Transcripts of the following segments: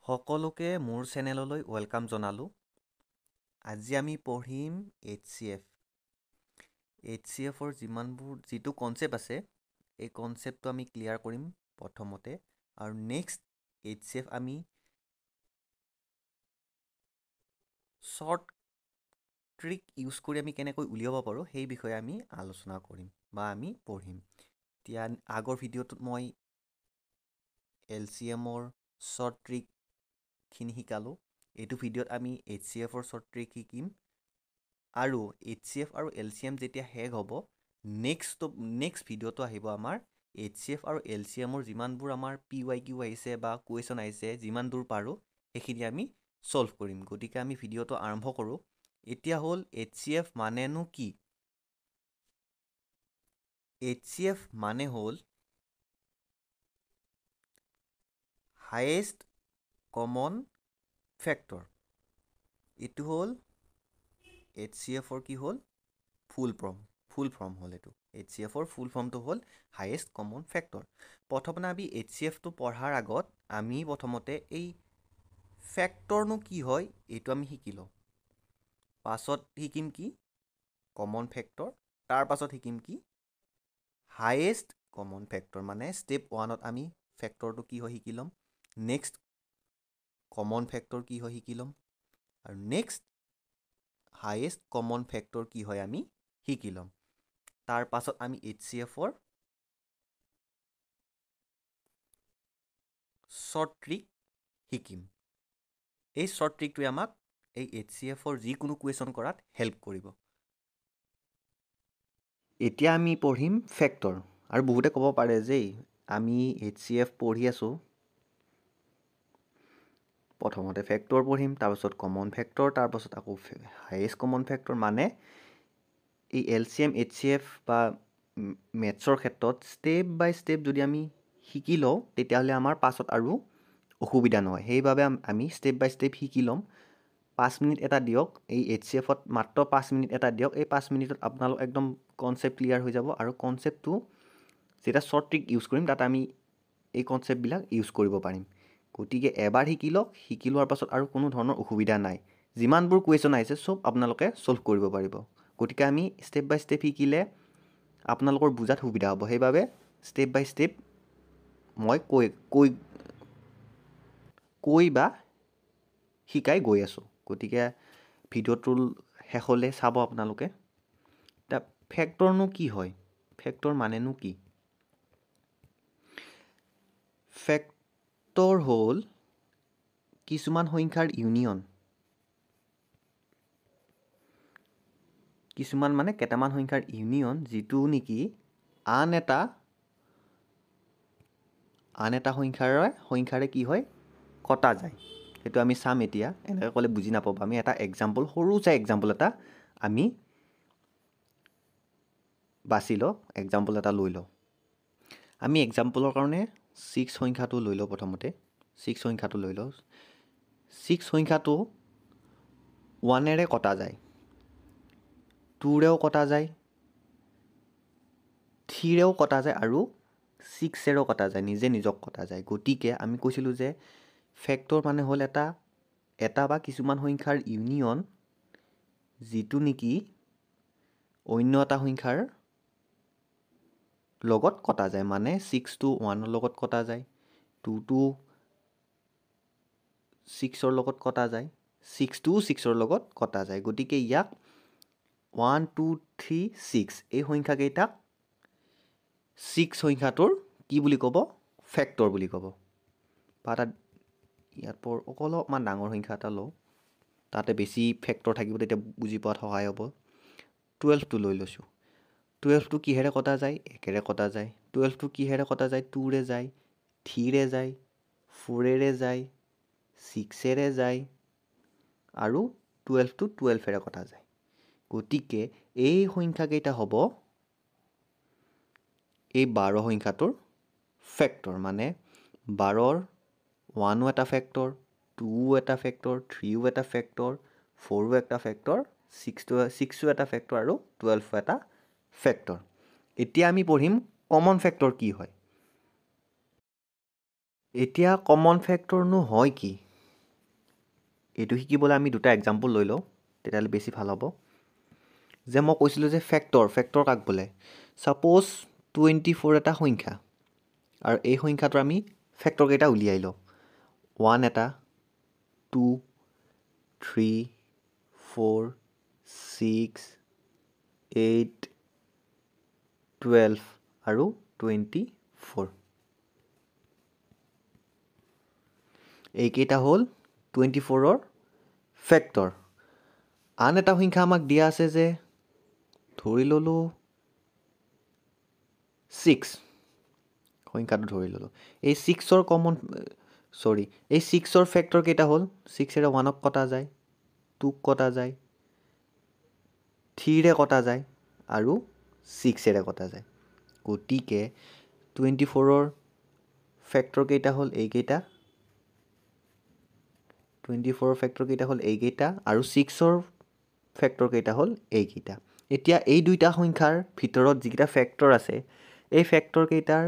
সকলোকে মোৰ চেনেললৈ ৱেলকাম জনালোঁ। আজি আমি পঢ়িম HCF। HCFৰ যিটো কনচেপ্ট আছে এই কনচেপ্টটো আমি ক্লিয়াৰ কৰিম প্ৰথমতে, আৰু নেক্সট HCF আমি শ্বৰ্ট ট্ৰিক ইউজ কৰি আমি কেনেকৈ উলিয়াব পাৰোঁ সেই বিষয়ে আমি আলোচনা কৰিম বা আমি পঢ়িম। এতিয়া আগৰ ভিডিঅ'টোত মই LCMৰ শ্বৰ্ট ট্ৰিকখিনি শিকালোঁ। এইটো ভিডিঅ'ত আমি HCFৰ শ্বৰ্ট ট্ৰিক শিকিম, আৰু HCF আৰু LCM যেতিয়া শেষ হ'ব, নেক্সট ভিডিঅ'টো আহিব আমাৰ HCF আৰু LCMৰ যিমানবোৰ আমাৰ PYQ আহিছে বা কুৱেশ্যন আহিছে, যিমান দূৰ পাৰোঁ সেইখিনি আমি ছল্ভ কৰিম। গতিকে আমি ভিডিঅ'টো আৰম্ভ কৰোঁ। এতিয়া হ'ল HCF মানেনো কি? HCF মানে হ'ল হায়েষ্ট কমন ফেক্টৰ। এইটো হ'ল HCFৰ কি হ'ল ফুল ফৰ্ম হ'ল এইটো। HCFৰ ফুল ফৰ্মটো হ'ল হায়েষ্ট কমন ফেক্টৰ। প্ৰথমতে আমি HCFটো পঢ়াৰ আগত আমি প্ৰথমতে এই ফেক্টৰনো কি হয় এইটো আমি শিকি লওঁ। পাছত শিকিম কি কমন ফেক্টৰ, তাৰ পাছত শিকিম কি হায়েষ্ট কমন ফেক্টৰ। মানে ষ্টেপ 1ত আমি ফেক্টৰটো কি হয় শিকি ল'ম, নেক্সট কমন ফেক্টৰ কি হয় শিকি ল'ম, আৰু নেক্সট হায়েষ্ট কমন ফেক্টৰ কি হয় আমি শিকি ল'ম। তাৰ পাছত আমি HCFৰ শ্বৰ্ট ট্ৰিক শিকিম। এই শ্বৰ্ট ট্ৰিকটোৱে আমাক এই HCFৰ যিকোনো কুৱেশ্যন কৰাত হেল্প কৰিব। এতিয়া আমি পঢ়িম ফেক্টৰ। আৰু বহুতে ক'ব পাৰে যে আমি HCF পঢ়ি আছোঁ, প্ৰথমতে ফেক্টৰ পঢ়িম, তাৰপাছত কমন ফেক্টৰ, তাৰপাছত আকৌ হায়েষ্ট কমন ফেক্টৰ। মানে এই LCM HCF বা মেথছৰ ক্ষেত্ৰত ষ্টেপ বাই ষ্টেপ যদি আমি শিকি লওঁ তেতিয়াহ'লে আমাৰ পাছত আৰু অসুবিধা নহয়। সেইবাবে আমি ষ্টেপ বাই ষ্টেপ শিকি ল'ম। 5 মিনিট এটা দিয়ক, এই HCFত মাত্ৰ 5 মিনিট এটা দিয়ক। এই 5 মিনিটত আপোনালোক একদম কনচেপ্ট ক্লিয়াৰ হৈ যাব, আৰু কনচেপ্টটো যেতিয়া শ্বৰ্ট ট্ৰিক ইউজ কৰিম তাত আমি এই কনচেপ্টবিলাক ইউজ কৰিব পাৰিম। গতিকে এবাৰ শিকি লওক, শিকি লোৱাৰ পাছত আৰু কোনো ধৰণৰ অসুবিধা নাই। যিমানবোৰ কুৱেশ্যন আহিছে চব আপোনালোকে ছল্ভ কৰিব পাৰিব। গতিকে আমি ষ্টেপ বাই ষ্টেপ শিকিলে আপোনালোকৰ বুজাত সুবিধা হ'ব। সেইবাবে ষ্টেপ বাই ষ্টেপ মই কৈ বা শিকাই গৈ আছোঁ। গতিকে ভিডিঅ'টোৰ শেষলৈ চাব আপোনালোকে। এতিয়া ফেক্টৰনো কি হয়, ফেক্টৰ মানেনো কি? ফেক্টৰ হ'ল কিছুমান সংখ্যাৰ ইউনিয়ন। কিছুমান মানে কেইটামান সংখ্যাৰ ইউনিয়ন যিটো নেকি আন এটা সংখ্যাৰে কি হয় কটা যায়। সেইটো আমি চাম এতিয়া। এনেকৈ ক'লে বুজি নাপাব। আমি এটা এক্সাম্পল, সৰু চাই এক্সাম্পল এটা আমি বাছি লওঁ, এক্সাম্পল এটা লৈ লওঁ। আমি এক্সাম্পলৰ কাৰণে 6 সংখ্যাটো লৈ লওঁ। প্ৰথমতে 6 সংখ্যাটো লৈ লওঁ। 6 সংখ্যাটো 1ৰে কটা যায়, 2ৰেও কটা যায়, 3ৰেও কটা যায়, আৰু 6ৰেও কটা যায়, নিজে নিজক কটা যায়। গতিকে আমি কৈছিলোঁ যে ফেক্টৰ মানে হ'ল এটা বা কিছুমান সংখ্যাৰ ইউনিয়ন যিটো নেকি অন্য এটা সংখ্যাৰ লগত কটা যায়। মানে 6টো 1ৰ লগত কটা যায়, 2টো 6ৰ লগত কটা যায়, 6টোও 6ৰ লগত কটা যায়। গতিকে ইয়াক 1 2 3 6 এই সংখ্যাকেইটাক 6 সংখ্যাটোৰ কি বুলি ক'ব, ফেক্টৰ বুলি ক'ব। বা তাত ইয়াত অলপমান ডাঙৰ সংখ্যা এটা লওঁ, তাতে বেছি ফেক্টৰ থাকিব, তেতিয়া বুজি পোৱাত সহায় হ'ব। 12টো লৈ লৈছোঁ। 12টো কিহেৰে কটা যায়, 1ৰে কটা যায়। 12টো কিহেৰে কটা যায়, 2ৰে যায়, 3ৰে যায়, 4ৰে যায়, 6ৰে যায়, আৰু 12টো 12ৰে কটা যায়। গতিকে এই সংখ্যাকেইটা হ'ব এই 12 সংখ্যাটোৰ ফেক্টৰ। মানে 12ৰ 1ও এটা ফেক্টৰ, 2ও এটা ফেক্টৰ, 3ও এটা ফেক্টৰ, 4ও এটা ফেক্টৰ, 6ও এটা ফেক্টৰ, আৰু 12ও এটা ফেক্টৰ। এতিয়া আমি পঢ়িম কমন ফেক্টৰ কি হয়। এতিয়া কমন ফেক্টৰনো হয় কি? এইটো শিকিবলৈ আমি দুটা এক্সাম্পল লৈ লওঁ, তেতিয়াহ'লে বেছি ভাল হ'ব। যে মই কৈছিলোঁ যে ফেক্টৰ কাক বোলে? ছাপ'জ 24 এটা সংখ্যা, আৰু এই সংখ্যাটোৰ আমি ফেক্টৰ কেইটা উলিয়াই লওঁ। 1 এটা, 2, 3, 4, 6, 8, 12 আৰু 24। এইকেইটা হ'ল 24ৰ ফেক্টৰ। আন এটা সংখ্যা আমাক দিয়া আছে যে ধৰি ল'লোঁ 6, সংখ্যাটো ধৰি ল'লোঁ। এই 6ৰ এই 6ৰ ফেক্টৰ কেইটা হ'ল? 6এৰে 1ক কটা যায়, 2ক কটা যায়, 3ৰে কটা যায় আৰু 6এৰে কটা যায়। গতিকে 24ৰ ফেক্টৰ কেইটা হ'ল এইকেইটা, 24ৰ ফেক্টৰ কেইটা হ'ল এইকেইটা, আৰু 6ৰ ফেক্টৰ কেইটা হ'ল এইকেইটা। এতিয়া এই দুইটা সংখ্যাৰ ভিতৰত যিকেইটা ফেক্টৰ আছে, এই ফেক্টৰ কেইটাৰ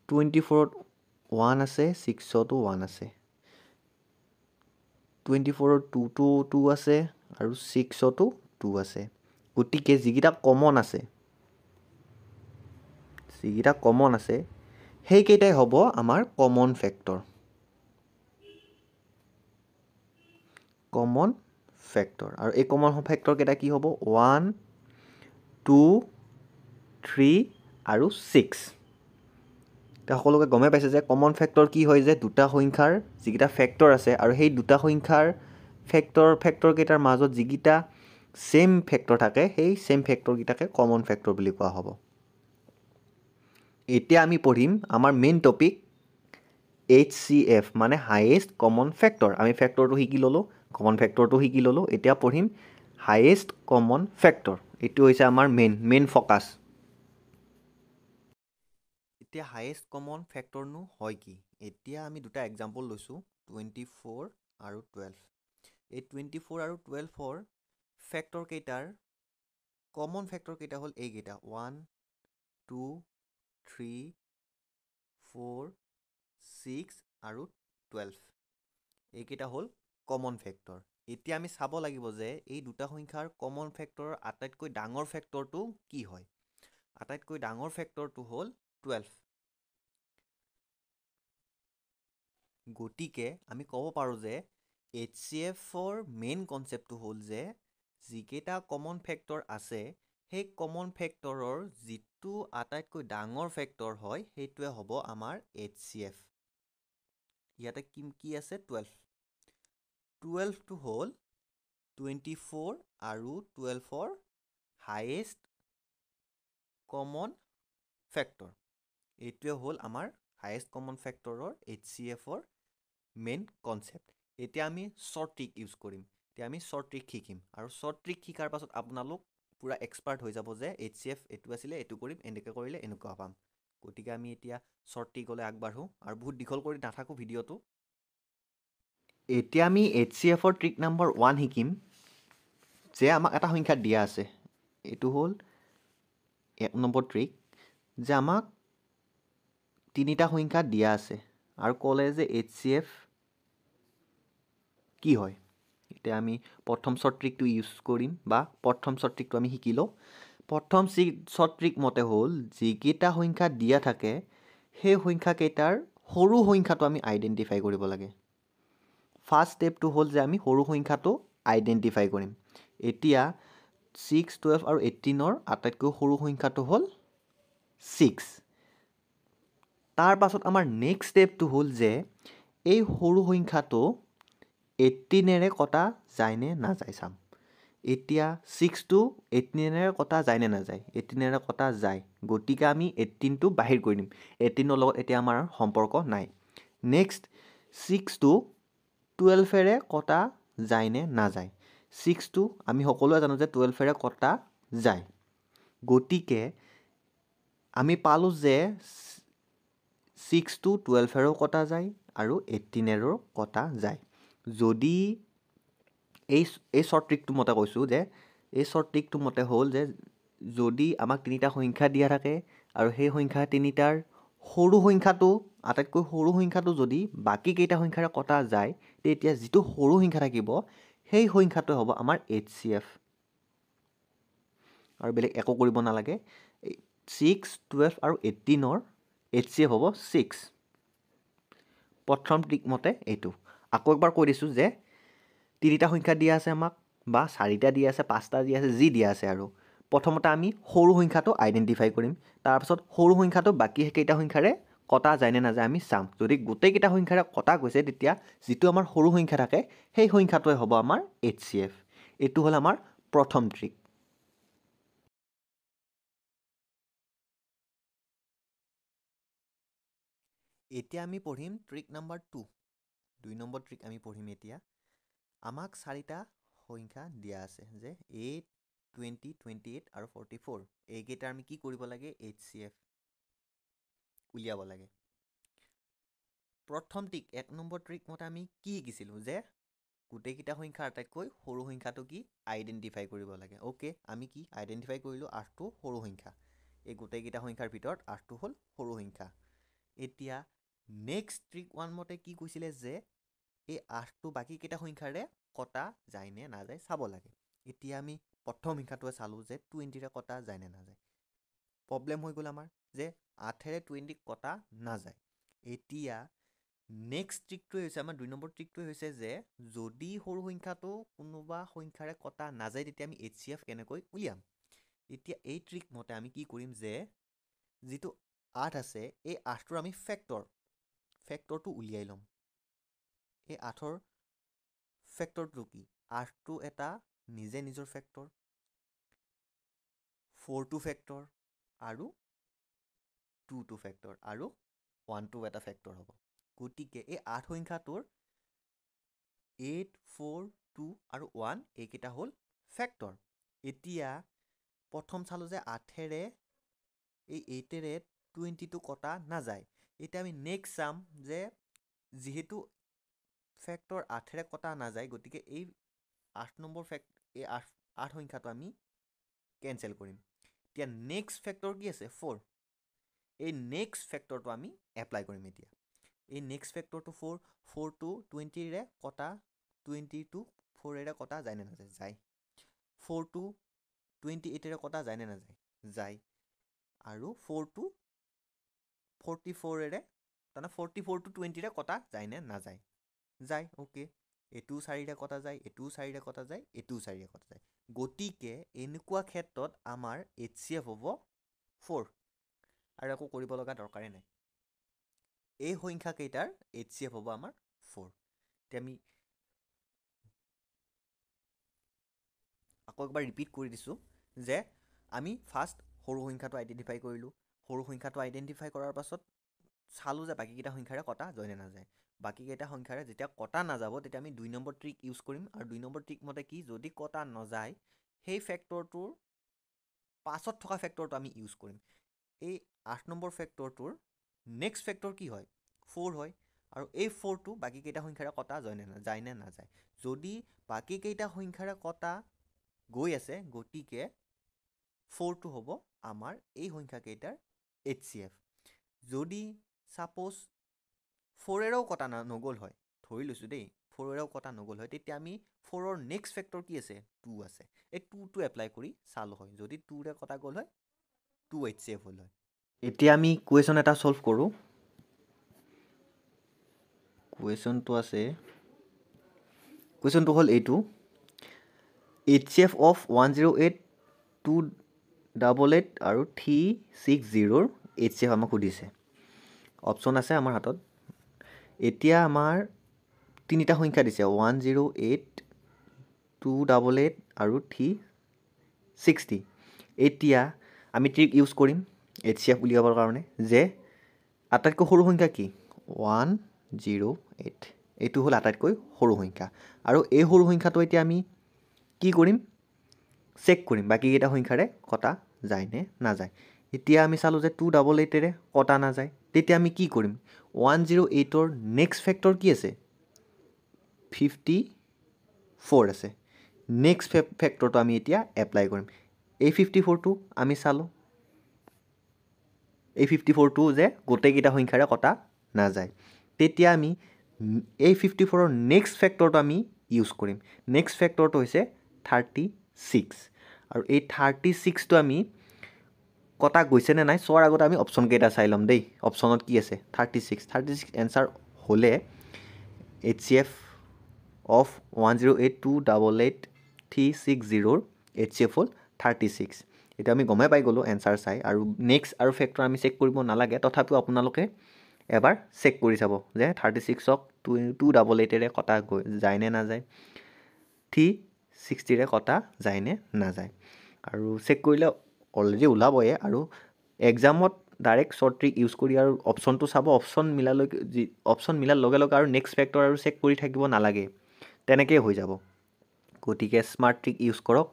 24ত 1 আছে, 6তো 1 আছে, 24ৰ 2তো 2 আছে আৰু 6তো 2 আছে। গতিকে যিকেইটা কমন আছে সেইকেইটাই হ'ব আমাৰ কমন ফেক্টৰ। আৰু এই কমন ফেক্টৰ কেইটা কি হ'ব? 1, 2, 3 আৰু 6। এতিয়া সকলোকে গমেই পাইছে যে কমন ফেক্টৰ কি হয়? যে দুটা সংখ্যাৰ যিকেইটা ফেক্টৰ আছে আৰু সেই দুটা সংখ্যাৰ ফেক্টৰ কেইটাৰ মাজত যিকেইটা ছেম ফেক্টৰ থাকে, সেই ছেম ফেক্টৰ কেইটাকে কমন ফেক্টৰ বুলি কোৱা হ'ব। এতিয়া আমি পঢ়িম আমাৰ মেইন টপিক HCF, মানে হায়েষ্ট কমন ফেক্টৰ। আমি ফেক্টৰটো শিকি ল'লোঁ, কমন ফেক্টৰটো শিকি ল'লোঁ। এতিয়া পঢ়িম হায়েষ্ট কমন ফেক্টৰ। এইটো হৈছে আমাৰ মেইন ফ'কাছ। এতিয়া হায়েষ্ট কমন ফেক্টৰনো হয় কি? এতিয়া আমি দুটা এক্সাম্পল লৈছোঁ, 24 আৰু 12। এই 24 আৰু 12ৰ ফেক্টৰ কেইটাৰ কমন ফেক্টৰ কেইটা হ'ল এইকেইটা, 1, 2, 3, 4, 6 আৰু 12। এইকেইটা হ'ল কমন ফেক্টৰ। এতিয়া আমি চাব লাগিব যে এই দুটা সংখ্যাৰ কমন ফেক্টৰৰ আটাইতকৈ ডাঙৰ ফেক্টৰটো কি হয়? আটাইতকৈ ডাঙৰ ফেক্টৰটো হ'ল 12। গতিকে আমি ক'ব পাৰোঁ যে HCFৰ মেইন কনচেপ্টটো হ'ল যে যিকেইটা কমন ফেক্টৰ আছে, সেই কমন ফেক্টৰৰ যিটো আটাইতকৈ ডাঙৰ ফেক্টৰ হয়, সেইটোৱে হ'ব আমাৰ HCF। ইয়াতে কি আছে? 12। 12টো হ'ল 24 আৰু 12ৰ হায়েষ্ট কমন ফেক্টৰ। এইটোৱে হ'ল আমাৰ হায়েষ্ট কমন ফেক্টৰৰ HCFৰ মেইন কনচেপ্ট। এতিয়া আমি শ্বৰ্ট ট্ৰিক ইউজ কৰিম। এতিয়া আমি শ্বৰ্ট ট্ৰিক শিকিম, আৰু শ্বৰ্ট ট্ৰিক শিকাৰ পাছত আপোনালোক পূৰা এক্সপাৰ্ট হৈ যাব যে HCF এইটো আছিলে, এইটো কৰিম, এনেকৈ কৰিলে এনেকুৱা পাম। গতিকে আমি এতিয়া শ্বৰ্ট ট্ৰিকলৈ আগবাঢ়োঁ, আৰু বহুত দীঘল কৰি নাথাকোঁ ভিডিঅ'টো। এতিয়া আমি HCFৰ ট্ৰিক নম্বৰ 1 শিকিম। যে আমাক এটা সংখ্যা দিয়া আছে, এইটো হ'ল 1 নম্বৰ ট্ৰিক। যে আমাক 3টা সংখ্যা দিয়া আছে আৰু ক'লে যে HCF কি হয়? এতিয়া আমি প্ৰথম শ্বৰ্ট ট্ৰিকটো ইউজ কৰিম, বা প্ৰথম শ্বৰ্ট ট্ৰিকটো আমি শিকি লওঁ। প্ৰথম শ্বৰ্ট ট্ৰিক মতে হ'ল যিকেইটা সংখ্যা দিয়া থাকে, সেই সংখ্যাকেইটাৰ সৰু সংখ্যাটো আমি আইডেণ্টিফাই কৰিব লাগে। ফাৰ্ষ্ট ষ্টেপটো হ'ল যে আমি সৰু সংখ্যাটো আইডেণ্টিফাই কৰিম। এতিয়া 6, 12 আৰু 18ৰ আটাইতকৈ সৰু সংখ্যাটো হ'ল 6। তাৰ পাছত আমাৰ নেক্সট ষ্টেপটো হ'ল যে এই সৰু সংখ্যাটো 18ৰে কটা যায়নে নাযায় চাম। এতিয়া 6টো 18ৰে কটা যায়নে নাযায়? 18ৰে কটা যায়। গতিকে আমি 18টো বাহিৰ কৰি দিম। 18ৰ লগত এতিয়া আমাৰ সম্পৰ্ক নাই। নেক্সট 6টো 12ৰে কটা যায়নে নাযায়? 6টো আমি সকলোৱে জানো যে 12ৰে কটা যায়। গতিকে আমি পালোঁ যে 6টো 12ৰেও কটা যায় আৰু 18ৰেও কটা যায়। যদি এই শ্বৰ্ট ট্ৰিকটো মতে কৈছোঁ যে এই শ্বৰ্ট ট্ৰিকটো মতে হ'ল যে যদি আমাক 3টা সংখ্যা দিয়া থাকে আৰু সেই সংখ্যা 3টাৰ সৰু সংখ্যাটো আটাইতকৈ সৰু সংখ্যাটো যদি বাকী কেইটা সংখ্যাৰে কটা যায় তেতিয়া যিটো সৰু সংখ্যা থাকিব সেই সংখ্যাটোৱে হ'ব আমাৰ HCF আৰু বেলেগ একো কৰিব নালাগে 6 12 আৰু 18ৰ HCF হ'ব 6 প্ৰথম ট্ৰিক মতে এইটো আকৌ একবাৰ কৈ দিছোঁ যে তিনিটা সংখ্যা দিয়া আছে আমাক বা চাৰিটা দিয়া আছে পাঁচটা দিয়া আছে যি দিয়া আছে আৰু প্ৰথমতে আমি সৰু সংখ্যাটো আইডেণ্টিফাই কৰিম তাৰপিছত সৰু সংখ্যাটো বাকী কেইটা সংখ্যাৰে কটা যায় নে নাযায় আমি চাম যদি গোটেইকেইটা সংখ্যাৰে কটা গৈছে তেতিয়া যিটো আমাৰ সৰু সংখ্যা থাকে সেই সংখ্যাটোৱে হ'ব আমাৰ HCF এইটো হ'ল আমাৰ প্ৰথম ট্ৰিক এতিয়া আমি পঢ়িম ট্ৰিক নাম্বাৰ 2 2 নম্বৰ ট্ৰিক আমি পঢ়িম এতিয়া আমাক চাৰিটা সংখ্যা দিয়া আছে যে 8 20 28 আৰু 44 এইকেইটা আমি কি কৰিব লাগে HCF উলিয়াব লাগে প্ৰথম ট্ৰিক 1 নম্বৰ ট্ৰিক মতে আমি কি শিকিছিলোঁ যে গোটেইকেইটা সংখ্যাৰ আটাইতকৈ সৰু সংখ্যাটো কি আইডেণ্টিফাই কৰিব লাগে ওকে আমি কি আইডেণ্টিফাই কৰিলোঁ 8টো সৰু সংখ্যা এই গোটেইকেইটা সংখ্যাৰ ভিতৰত 8টো হ'ল সৰু সংখ্যা এতিয়া নেক্সট ট্ৰিক 1 মতে কি কৈছিলে যে এই 8টো বাকী কেইটা সংখ্যাৰে কটা যায় নে নাযায় চাব লাগে এতিয়া আমি প্ৰথম সংখ্যাটোৱে চালোঁ যে 20ৰে কটা যায় নে নাযায় প্ৰব্লেম হৈ গ'ল আমাৰ যে 8ৰে 20 কটা নাযায় এতিয়া নেক্সট ট্ৰিকটোৱে হৈছে আমাৰ 2 নম্বৰ ট্ৰিকটোৱে হৈছে যে যদি সৰু সংখ্যাটো কোনোবা সংখ্যাৰে কটা নাযায় তেতিয়া আমি HCF কেনেকৈ উলিয়াম এতিয়া এই ট্ৰিক মতে আমি কি কৰিম যে যিটো 8 আছে এই 8টোৰ আমি ফেক্টৰটো উলিয়াই ল'ম এই 8ৰ ফেক্টৰটো কি 8টো এটা নিজে নিজৰ ফেক্টৰ 4টো ফেক্টৰ আৰু 2টো ফেক্টৰ আৰু 1টো এটা ফেক্টৰ হ'ব গতিকে এই 8 সংখ্যাটোৰ 8 4 2 আৰু 1 এইকেইটা হ'ল ফেক্টৰ এতিয়া প্ৰথম চালোঁ যে 8ৰে এই 8ৰে 20টো কটা নাযায় এতিয়া আমি নেক্সট চাম যে যিহেতু ফেক্টৰ 8ৰে কটা নাযায় গতিকে এই 8 নম্বৰ এই 8 সংখ্যাটো আমি কেনচেল কৰিম এতিয়া নেক্সট ফেক্টৰ কি আছে 4 এই নেক্সট ফেক্টৰটো আমি এপ্লাই কৰিম এতিয়া এই নেক্সট ফেক্টৰটো 4টো 20ৰে কটা 20টো 4ৰে কটা যায় নে নাযায় যায় 4টো 28ৰে কটা যায় নে নাযায় যায় আৰু 4টো 44ৰে তাৰমানে 44টো 20ৰে কটা যায় নে নাযায় যায় ওকে এইটোও 4ৰে কটা যায় এইটোও 4ৰে কটা যায় এইটোও 4ৰে কটা যায় গতিকে এনেকুৱা ক্ষেত্ৰত আমাৰ HCF হ'ব 4 আৰু একো কৰিব লগা দৰকাৰে নাই এই সংখ্যা কেইটাৰ HCF হ'ব আমাৰ 4 এতিয়া আমি আকৌ একবাৰ ৰিপিট কৰি দিছোঁ যে আমি ফাৰ্ষ্ট সৰু সংখ্যাটো আইডেণ্টিফাই কৰিলোঁ সৰু সংখ্যাটো আইডেণ্টিফাই কৰাৰ পাছত চালোঁ যে বাকীকেইটা সংখ্যাৰে কটা যায় নে নাযায় বাকীকেইটা সংখ্যাৰে যেতিয়া কটা নাযাব তেতিয়া আমি 2 নম্বৰ ট্ৰিক ইউজ কৰিম আৰু 2 নম্বৰ ট্ৰিক মতে কি যদি কটা নাযায় সেই ফেক্টৰটোৰ পাছত থকা ফেক্টৰটো আমি ইউজ কৰিম এই 8 নম্বৰ ফেক্টৰটোৰ নেক্সট ফেক্টৰ কি হয় 4 হয় আৰু এই 4টো বাকীকেইটা সংখ্যাৰে কটা যায় নে নাযায় যদি বাকীকেইটা সংখ্যাৰে কটা গৈ আছে গতিকে 4টো হ'ব আমাৰ এই সংখ্যাকেইটাৰ HCF যদি ছাপ'জ 4ৰেও কটা নগ'ল হয় ধৰি লৈছোঁ দেই 4ৰেও কটা নগ'ল হয় তেতিয়া আমি 4ৰ নেক্সট ফেক্টৰ কি আছে 2 আছে এই 2টো এপ্লাই কৰি চালোঁ হয় যদি 2ৰে কটা গ'ল হয় 2 HCF হ'ল হয় এতিয়া আমি কুৱেশ্যন এটা ছল্ভ কৰোঁ কুৱেশ্যনটো আছে কুৱেশ্যনটো হ'ল এইটো HCF অফ 108 288 আৰু 360ৰ HCF আমাক সুধিছে অপশ্যন আছে আমাৰ হাতত এতিয়া আমাৰ তিনিটা সংখ্যা দিছে 108 288 আৰু 360 এতিয়া আমি ট্ৰিক ইউজ কৰিম HCF উলিয়াবৰ কাৰণে যে আটাইতকৈ সৰু সংখ্যা কি 108 এইটো হ'ল আটাইতকৈ সৰু সংখ্যা আৰু এই সৰু সংখ্যাটো এতিয়া আমি কি কৰিম চেক কৰিম বাকীকেইটা সংখ্যাৰে কটা যায় নে নাযায় এতিয়া আমি চালোঁ যে 288ৰে কটা নাযায় তেতিয়া আমি কি কৰিম 108ৰ নেক্সট ফেক্টৰ কি আছে 54 আছে নেক্সট ফেক্টৰটো আমি এতিয়া এপ্লাই কৰিম এই 54টো আমি চালোঁ এই 54টো যে গোটেইকেইটা সংখ্যাৰে কটা নাযায় তেতিয়া আমি এই 54ৰ নেক্সট ফেক্টৰটো আমি ইউজ কৰিম নেক্সট ফেক্টৰটো হৈছে 36 আৰু এই 36টো আমি কটা গৈছে নে নাই চোৱাৰ আগতে আমি অপশ্যন কেইটা চাই ল'ম দেই অপশ্যনত কি আছে 36 এনচাৰ হ'লে HCF অফ 108288360 HCF হ'ল 36 এতিয়া আমি গমে পাই গ'লোঁ এনচাৰ চাই আৰু নেক্সট আৰু ফেক্টৰ আমি চেক কৰিব নালাগে তথাপিও আপোনালোকে এবাৰ চেক কৰি চাব যে 36ক 288ৰে কটা যায় নে নাযায় 360ৰে কটা যায় নে নাযায় আৰু চেক কৰিলে অলৰেডি ওলাবই আৰু এক্সামত ডাইৰেক্ট শ্বৰ্ট ট্ৰিক ইউজ কৰি আৰু অপশ্যনটো চাব অপশ্যন মিলাৰ লগে লগে আৰু নেক্সট ফেক্টৰ আৰু চেক কৰি থাকিব নালাগে তেনেকেই হৈ যাব গতিকে স্মাৰ্ট ট্ৰিক ইউজ কৰক